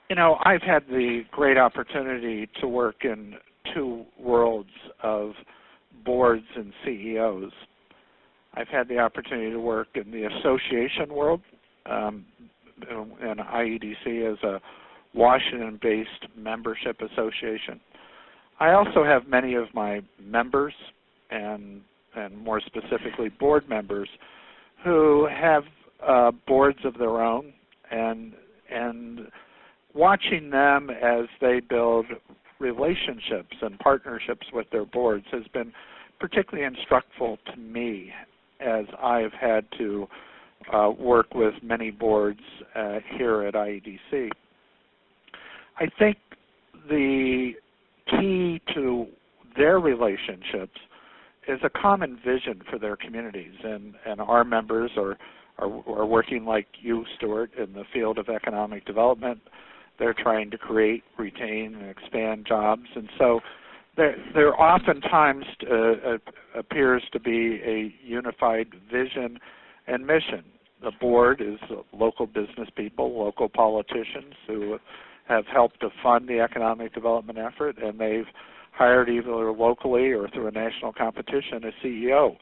You know, I've had the great opportunity to work in two worlds of boards and CEOs. I've had the opportunity to work in the association world, and IEDC is a Washington-based membership association. I also have many of my members and more specifically board members who have boards of their own, and watching them as they build relationships and partnerships with their boards has been particularly instructful to me as I've had to work with many boards here at IEDC. I think the key to their relationships is a common vision for their communities, and our members are working like you, Stuart, in the field of economic development. They're trying to create, retain, and expand jobs, and so there oftentimes appears to be a unified vision and mission. The board is local business people, local politicians who have helped to fund the economic development effort, and they've hired either locally or through a national competition a CEO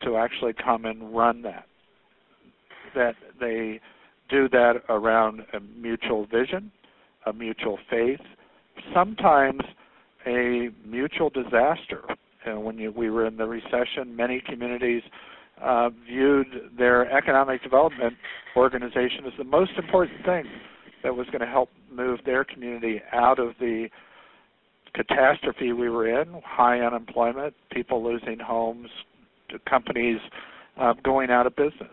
to actually come and run that. That they do that around a mutual vision, a mutual faith, sometimes a mutual disaster. And when we were in the recession, many communities viewed their economic development organization as the most important thing that was going to help move their community out of the catastrophe we were in, high unemployment, people losing homes, companies going out of business.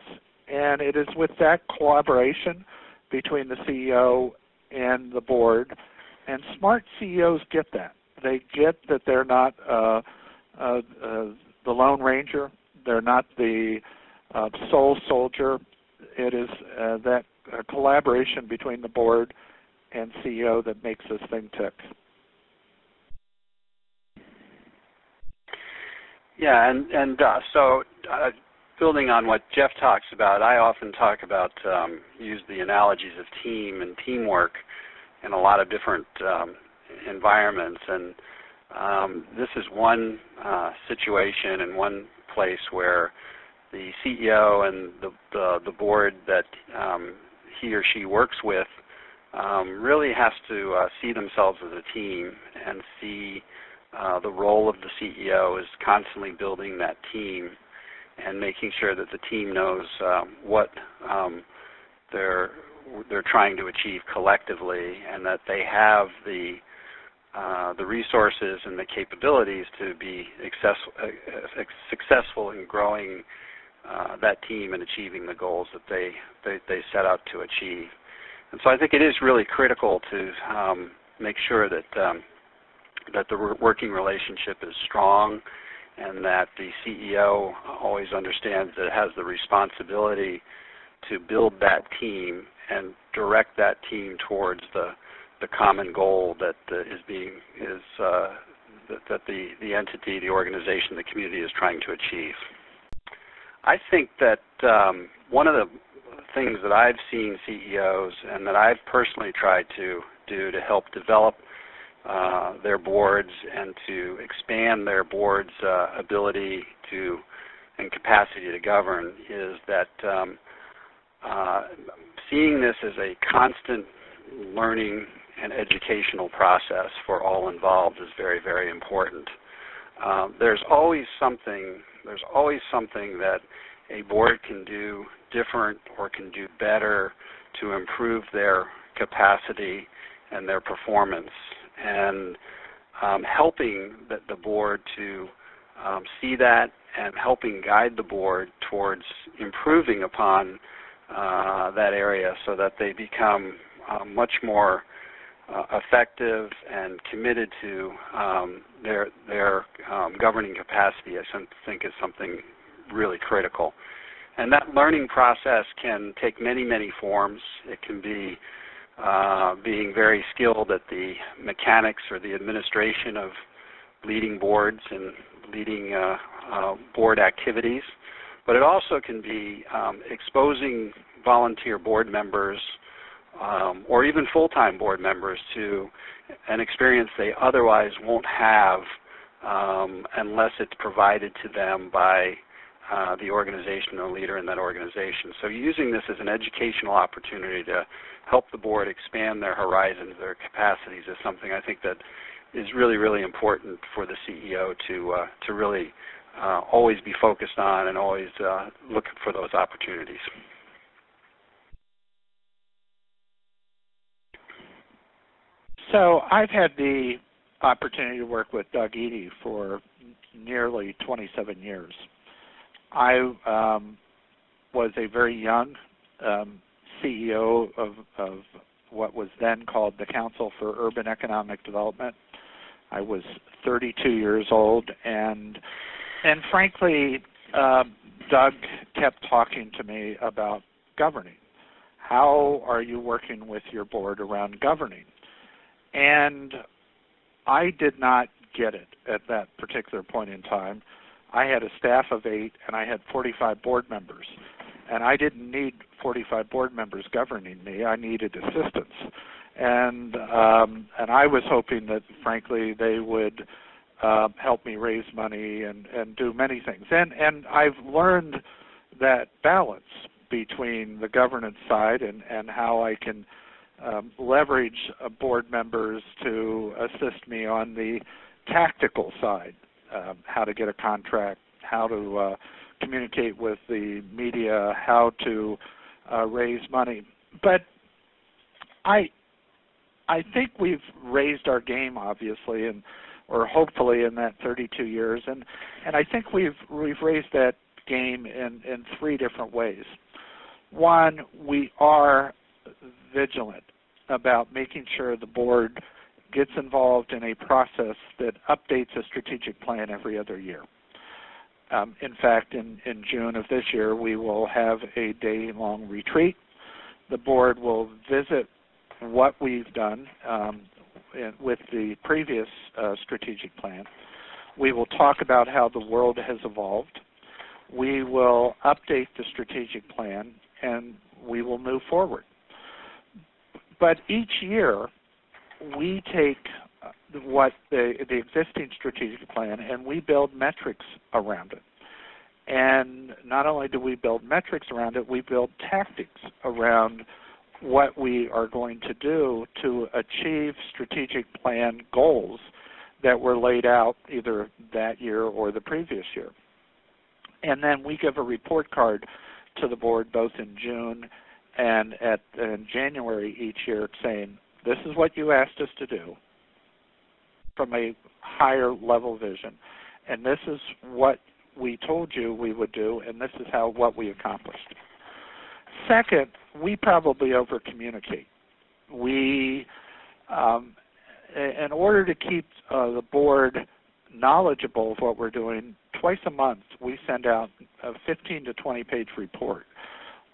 And it is with that collaboration between the CEO and the board, and smart CEOs get that. They get that they're not the Lone Ranger, they're not the sole soldier. It is that collaboration between the board and CEO that makes this thing tick. Yeah, and so building on what Jeff talks about, I often talk about, use the analogies of team and teamwork in a lot of different environments, and this is one situation and one place where the CEO and the board that he or she works with really has to see themselves as a team and see the role of the CEO is constantly building that team and making sure that the team knows what they're trying to achieve collectively, and that they have the resources and the capabilities to be successful in growing that team and achieving the goals that they set out to achieve. And so I think it is really critical to make sure that the working relationship is strong, and that the CEO always understands that it has the responsibility to build that team and direct that team towards the common goal that that the entity, the organization, the community is trying to achieve. I think that one of the things that I've seen CEOs and that I've personally tried to do to help develop their boards and to expand their board's ability to and capacity to govern is that seeing this as a constant learning and educational process for all involved is very, very important. There's always something that a board can do different or can do better to improve their capacity and their performance, and helping the board to see that and helping guide the board towards improving upon that area so that they become much more effective and committed to their governing capacity, I think is something really critical. And that learning process can take many, many forms. It can be being very skilled at the mechanics or the administration of leading boards and leading board activities, but it also can be exposing volunteer board members or even full-time board members to an experience they otherwise won't have unless it's provided to them by the organizational leader in that organization. So using this as an educational opportunity to help the board expand their horizons, their capacities, is something I think that is really, really important for the CEO to really always be focused on and always look for those opportunities. So I've had the opportunity to work with Doug Eadie for nearly 27 years. I was a very young CEO of what was then called the Council for Urban Economic Development. I was 32 years old, and frankly, Doug kept talking to me about governing. How are you working with your board around governing? And I did not get it at that particular point in time. I had a staff of 8, and I had 45 board members. And I didn't need 45 board members governing me. I needed assistance. And I was hoping that, frankly, they would help me raise money and do many things. And I've learned that balance between the governance side and how I can leverage board members to assist me on the tactical side, how to get a contract, how to communicate with the media, how to raise money. But I think we've raised our game, obviously, or hopefully in that 32 years, and I think we've raised that game in 3 different ways. One, we are vigilant about making sure the board gets involved in a process that updates a strategic plan every other year. In fact, in June of this year, we will have a day-long retreat. The board will visit what we've done with the previous strategic plan. We will talk about how the world has evolved. We will update the strategic plan, and we will move forward. But each year, we take what the existing strategic plan and we build metrics around it. And not only do we build metrics around it, we build tactics around what we are going to do to achieve strategic plan goals that were laid out either that year or the previous year. And then we give a report card to the board both in June and in January each year saying, this is what you asked us to do from a higher level vision, and this is what we told you we would do, and this is what we accomplished. Second, we probably over-communicate. We, in order to keep the board knowledgeable of what we're doing, twice a month we send out a 15 to 20-page report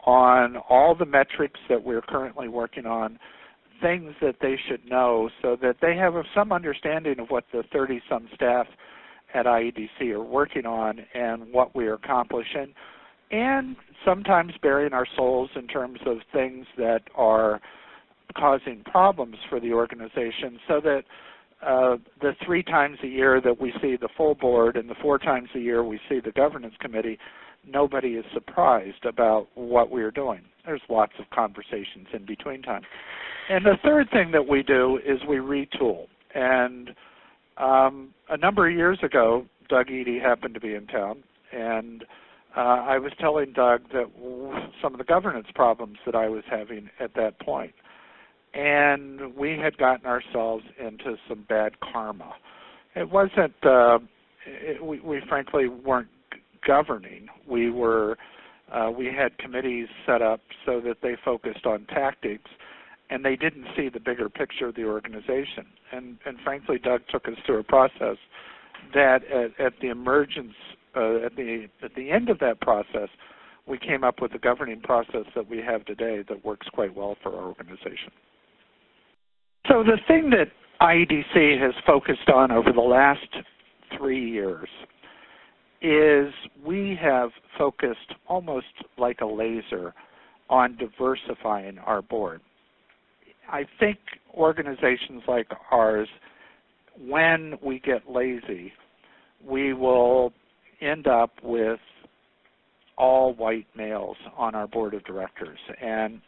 on all the metrics that we're currently working on, things that they should know so that they have some understanding of what the 30-some staff at IEDC are working on and what we are accomplishing, and sometimes bearing our souls in terms of things that are causing problems for the organization, so that the 3 times a year that we see the full board and the 4 times a year we see the governance committee, nobody is surprised about what we're doing. There's lots of conversations in between time. And the third thing that we do is we retool. And a number of years ago, Doug Eadie happened to be in town, and I was telling Doug that some of the governance problems that I was having at that point. And we had gotten ourselves into some bad karma. It wasn't, we frankly weren't governing. We had committees set up so that they focused on tactics, and they didn't see the bigger picture of the organization. And frankly, Doug took us through a process that at the emergence, at the end of that process, we came up with a governing process that we have today that works quite well for our organization. So the thing that IEDC has focused on over the last 3 years is we have focused almost like a laser on diversifying our board. I think organizations like ours, when we get lazy, we will end up with all white males on our board of directors. And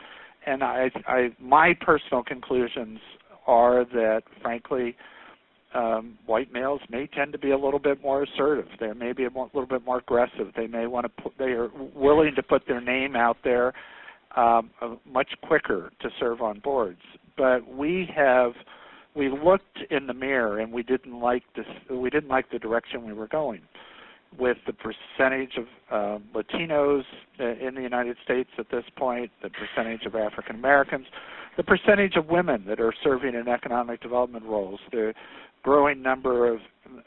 my personal conclusions are that, frankly, white males may tend to be a little bit more assertive. They may be little bit more aggressive. They may want to they are willing to put their name out there much quicker to serve on boards. But we looked in the mirror and we didn't like the direction we were going with the percentage of Latinos in the United States at this point, the percentage of African Americans, the percentage of women that are serving in economic development roles, the growing number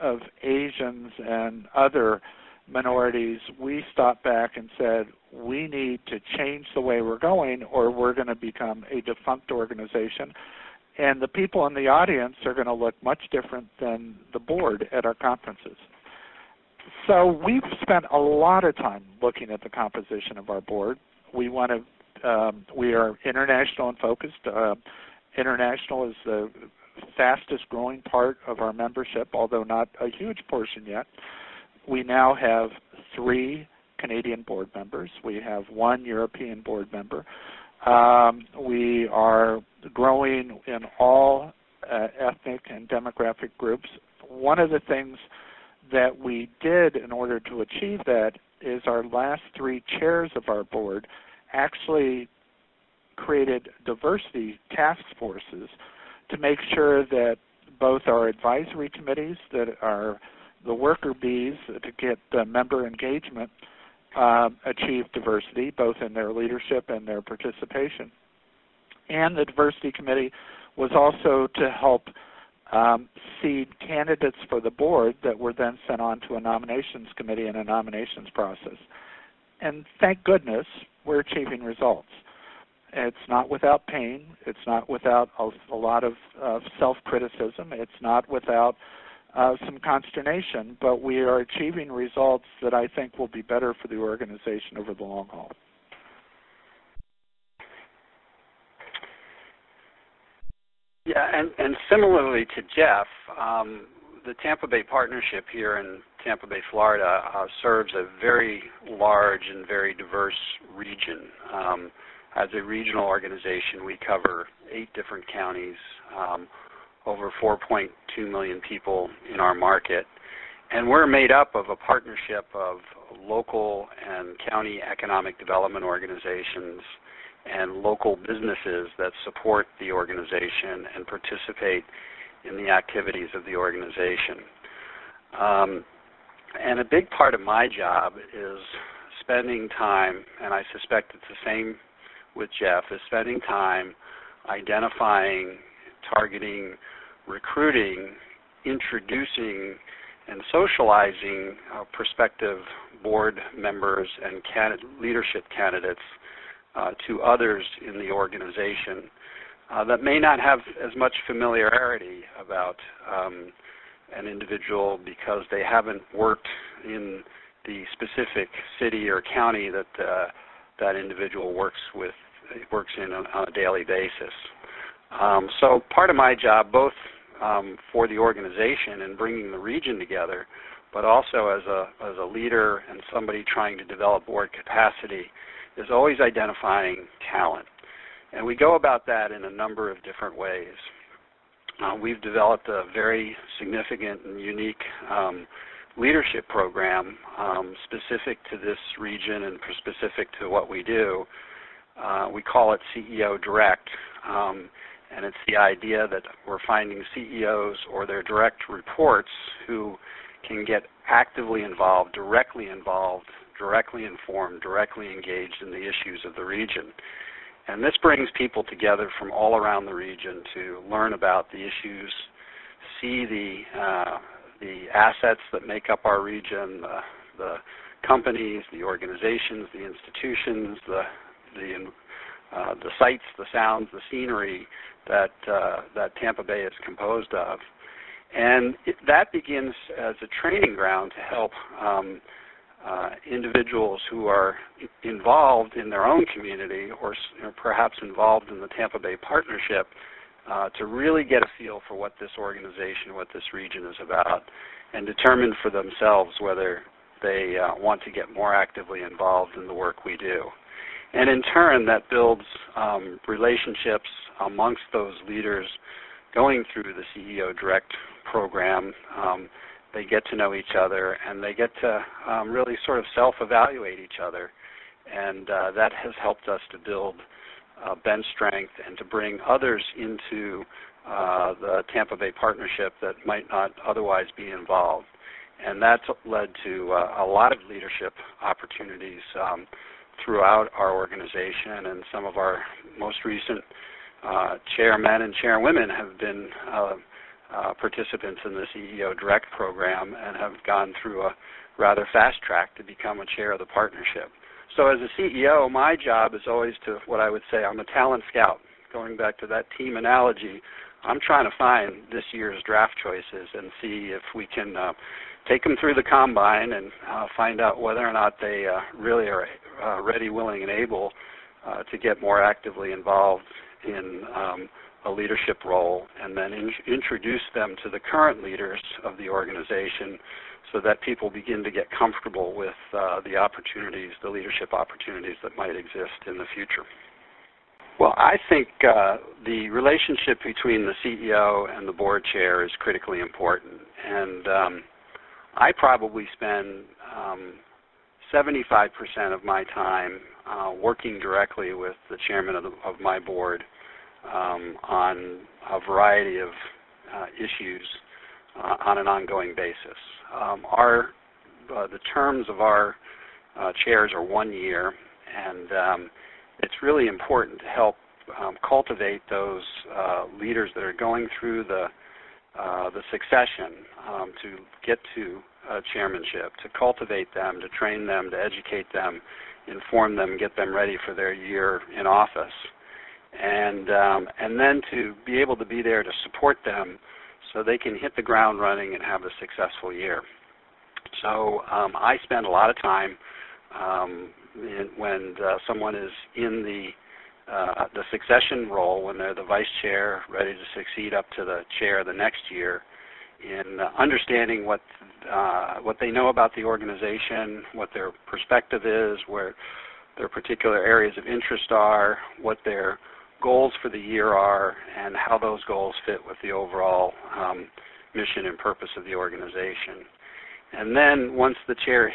of Asians and other minorities. We stopped back and said, we need to change the way we're going or we're going to become a defunct organization. And the people in the audience are going to look much different than the board at our conferences. So we've spent a lot of time looking at the composition of our board. We are international and focused. International is the fastest growing part of our membership, although not a huge portion yet. We now have 3 Canadian board members. We have 1 European board member. We are growing in all ethnic and demographic groups. One of the things that we did in order to achieve that is our last 3 chairs of our board actually created diversity task forces to make sure that both our advisory committees, that are the worker bees to get member engagement, achieve diversity, both in their leadership and their participation. And the diversity committee was also to help seed candidates for the board that were then sent on to a nominations committee and a nominations process. And thank goodness we're achieving results. It's not without pain. It's not without a lot of self-criticism. It's not without some consternation, but we are achieving results that I think will be better for the organization over the long haul. Yeah, and similarly to Jeff, the Tampa Bay Partnership here in Tampa Bay, Florida, serves a very large and very diverse region. As a regional organization, we cover 8 different counties, over 4.2 million people in our market, and we're made up of a partnership of local and county economic development organizations and local businesses that support the organization and participate in the activities of the organization. And a big part of my job is spending time, and I suspect it's the same with Jeff, is spending time identifying, targeting, recruiting, introducing, and socializing prospective board members and leadership candidates to others in the organization that may not have as much familiarity about an individual because they haven't worked in the specific city or county that that individual works in on a daily basis. So part of my job, both for the organization and bringing the region together, but also as a leader and somebody trying to develop board capacity, is always identifying talent. And we go about that in a number of different ways. We've developed a very significant and unique leadership program specific to this region and specific to what we do. We call it CEO Direct, and it's the idea that we're finding CEOs or their direct reports who can get actively involved, directly informed, directly engaged in the issues of the region. And this brings people together from all around the region to learn about the issues, see the assets that make up our region, the companies, the organizations, the institutions, the sights, the sounds, the scenery that Tampa Bay is composed of. And that begins as a training ground to help individuals who are involved in their own community or perhaps involved in the Tampa Bay Partnership to really get a feel for what this organization, what this region is about, and determine for themselves whether they want to get more actively involved in the work we do. And in turn, that builds relationships amongst those leaders going through the CEO Direct program. They get to know each other, and they get to really sort of self-evaluate each other. And that has helped us to build bench strength and to bring others into the Tampa Bay Partnership that might not otherwise be involved. And that's led to a lot of leadership opportunities throughout our organization, and some of our most recent chairmen and chairwomen have been participants in the CEO Direct program and have gone through a rather fast track to become a chair of the partnership. So as a CEO, my job is always to, what I would say, I'm a talent scout. Going back to that team analogy, I'm trying to find this year's draft choices and see if we can take them through the combine and find out whether or not they really are ready, willing, and able to get more actively involved in a leadership role, and then introduce them to the current leaders of the organization so that people begin to get comfortable with the opportunities, the leadership opportunities that might exist in the future. Well, I think the relationship between the CEO and the board chair is critically important, and I probably spend 75% of my time working directly with the chairman of my board on a variety of issues on an ongoing basis. The terms of our chairs are 1 year, and it's really important to help cultivate those leaders that are going through the succession to get to chairmanship, to cultivate them, to train them, to educate them, inform them, get them ready for their year in office, and then to be able to be there to support them so they can hit the ground running and have a successful year. So I spend a lot of time when someone is in the succession role, when they're the vice chair, ready to succeed up to the chair the next year, in understanding what they know about the organization, what their perspective is, where their particular areas of interest are, what their goals for the year are, and how those goals fit with the overall mission and purpose of the organization. And then once the chair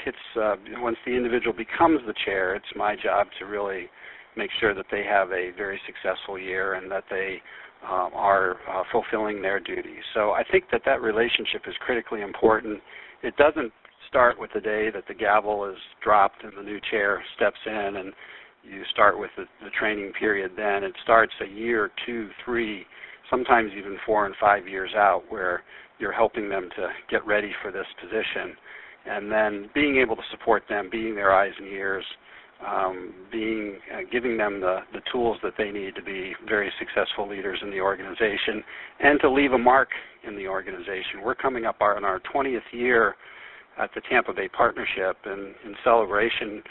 once the individual becomes the chair, it's my job to really make sure that they have a very successful year and that they are fulfilling their duties. So I think that relationship is critically important. It doesn't start with the day that the gavel is dropped and the new chair steps in and you start with the training period then. It starts a year, 2, 3, sometimes even 4 and 5 years out, where you're helping them to get ready for this position, and then being able to support them, being their eyes and ears, giving them the tools that they need to be very successful leaders in the organization and to leave a mark in the organization. We're coming up on our 20th year at the Tampa Bay Partnership, and in celebration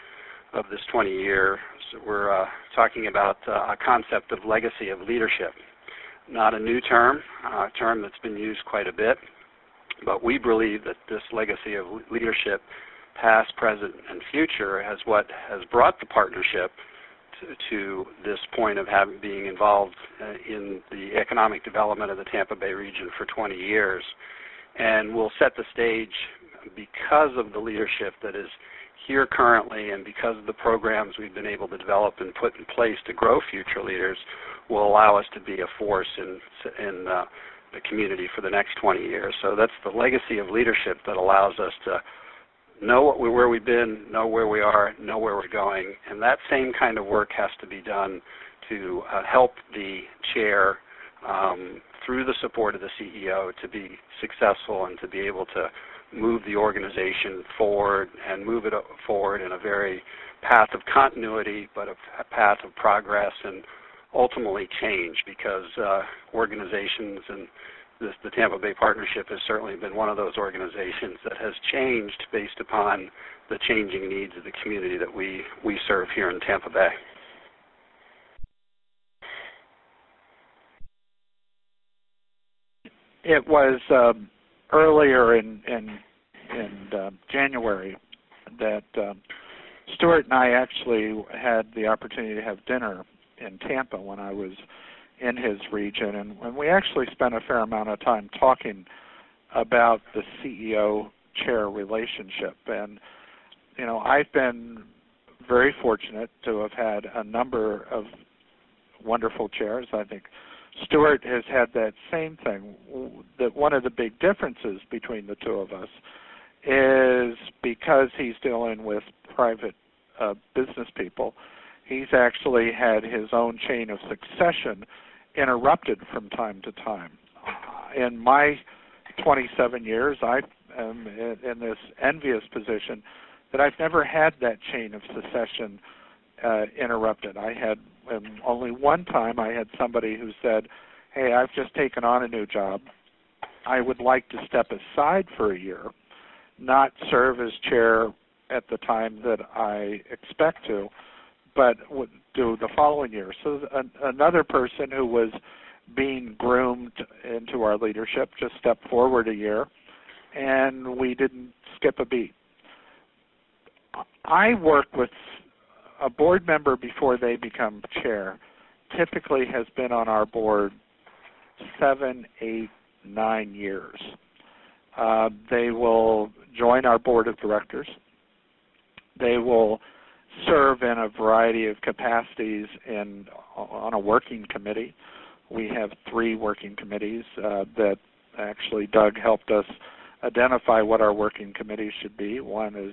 of this 20 years, we're talking about a concept of legacy of leadership. Not a new term, a term that's been used quite a bit, but we believe that this legacy of leadership, past, present, and future, is what has brought the partnership to this point of being involved in the economic development of the Tampa Bay region for 20 years. And we'll set the stage because of the leadership that is here currently, and because of the programs we've been able to develop and put in place to grow future leaders, will allow us to be a force in the community for the next 20 years. So that's the legacy of leadership that allows us to know where we've been, know where we are, know where we're going, and that same kind of work has to be done to help the chair through the support of the CEO to be successful and to be able to move the organization forward and move it forward in a very path of continuity, but a path of progress and ultimately change, because organizations and the Tampa Bay Partnership has certainly been one of those organizations that has changed based upon the changing needs of the community that we serve here in Tampa Bay. It was earlier in January that Stuart and I actually had the opportunity to have dinner in Tampa when I was in his region, and we actually spent a fair amount of time talking about the CEO-chair relationship. And, you know, I've been very fortunate to have had a number of wonderful chairs. I think Stuart has had that same thing. That one of the big differences between the two of us is because he's dealing with private business people, he's actually had his own chain of succession interrupted from time to time. In my 27 years, I am in this envious position that I've never had that chain of succession interrupted. I had only one time I had somebody who said, "Hey, I've just taken on a new job. I would like to step aside for a year, not serve as chair at the time that I expect to, but would do the following year." So another person who was being groomed into our leadership just stepped forward a year, and we didn't skip a beat. I work with a board member before they become chair, typically has been on our board 7, 8, 9 years. They will join our board of directors. They will serve in a variety of capacities on a working committee. We have 3 working committees that actually Doug helped us identify what our working committees should be. One is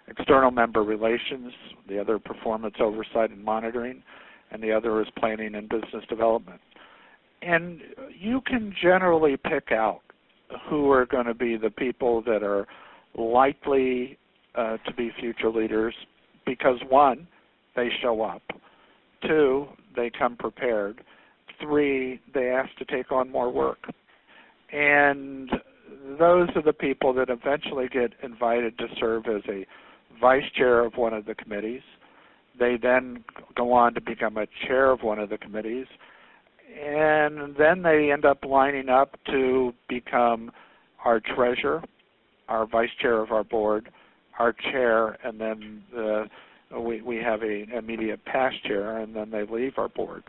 external member relations, the other performance oversight and monitoring, and the other is planning and business development. And you can generally pick out who are going to be the people that are likely to be future leaders because, 1, they show up, 2, they come prepared, 3, they ask to take on more work. And those are the people that eventually get invited to serve as a vice chair of one of the committees. They then go on to become a chair of one of the committees, and then they end up lining up to become our treasurer, our vice chair of our board, our chair, and then we have an immediate past chair, and then they leave our board.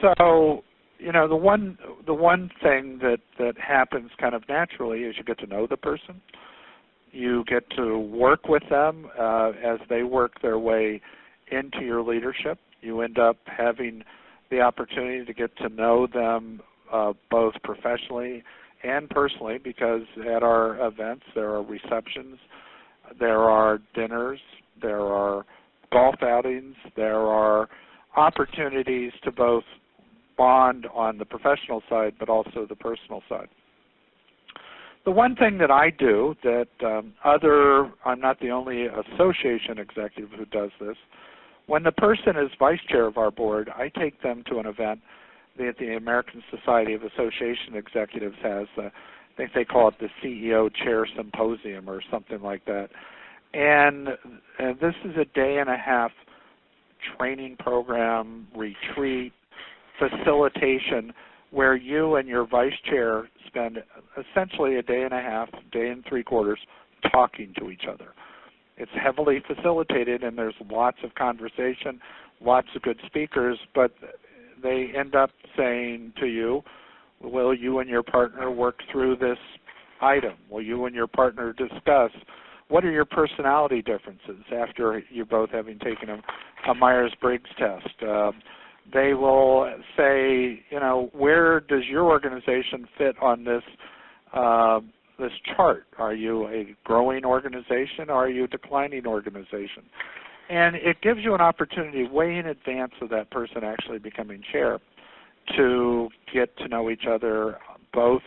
So, you know, the one thing that happens kind of naturally is you get to know the person. You get to work with them as they work their way into your leadership. You end up having the opportunity to get to know them both professionally and personally, because at our events there are receptions, there are dinners, there are golf outings, there are opportunities to both bond on the professional side but also the personal side. The one thing that I do that I'm not the only association executive who does this. When the person is vice chair of our board, I take them to an event that the American Society of Association Executives has. I think they call it the CEO Chair Symposium or something like that. And this is a day-and-a-half training program, retreat, facilitation, where you and your vice chair spend essentially a day-and-a-half, day and 3/4 talking to each other. It's heavily facilitated, and there's lots of conversation, lots of good speakers, but they end up saying to you, will you and your partner work through this item? Will you and your partner discuss what are your personality differences after you both having taken a Myers-Briggs test? They will say, you know, where does your organization fit on this this chart? Are you a growing organization or are you a declining organization? And it gives you an opportunity way in advance of that person actually becoming chair to get to know each other, both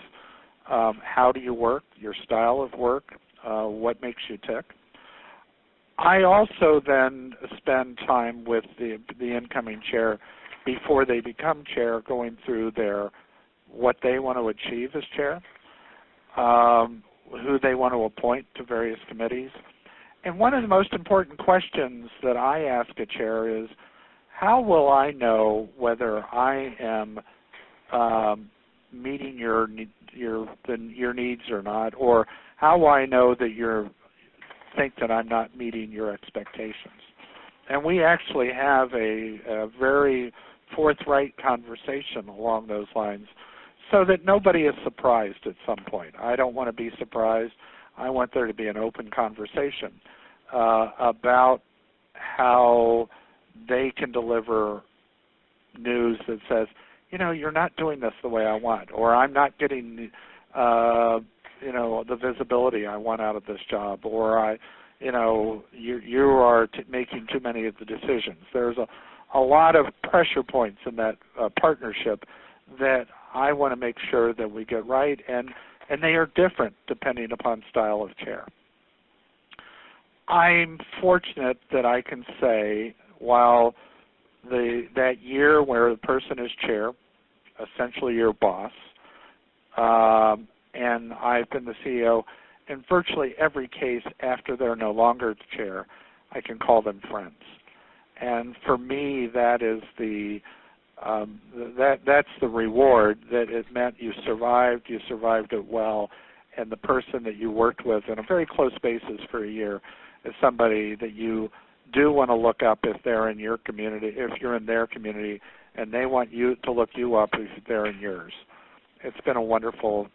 how do you work, your style of work, what makes you tick. I also then spend time with the incoming chair before they become chair, going through their what they want to achieve as chair, who they want to appoint to various committees. And one of the most important questions that I ask a chair is, how will I know whether I am meeting your needs or not, or how will I know that you think that I'm not meeting your expectations? And we actually have a very forthright conversation along those lines so that nobody is surprised at some point. I don't want to be surprised. I want there to be an open conversation about how they can deliver news that says, you're not doing this the way I want, or I'm not getting, the visibility I want out of this job, or you are making too many of the decisions. There's a lot of pressure points in that partnership that I want to make sure that we get right, and they are different depending upon style of chair. I'm fortunate that I can say, while that year where the person is chair, essentially your boss, and I've been the CEO, in virtually every case after they're no longer chair, I can call them friends. And for me, that is that's the reward, that it meant you survived it well, and the person that you worked with on a very close basis for a year is somebody that you do want to look up if they're in your community, if you're in their community, and they want you to look you up if they're in yours. It's been a wonderful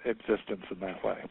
existence in that way.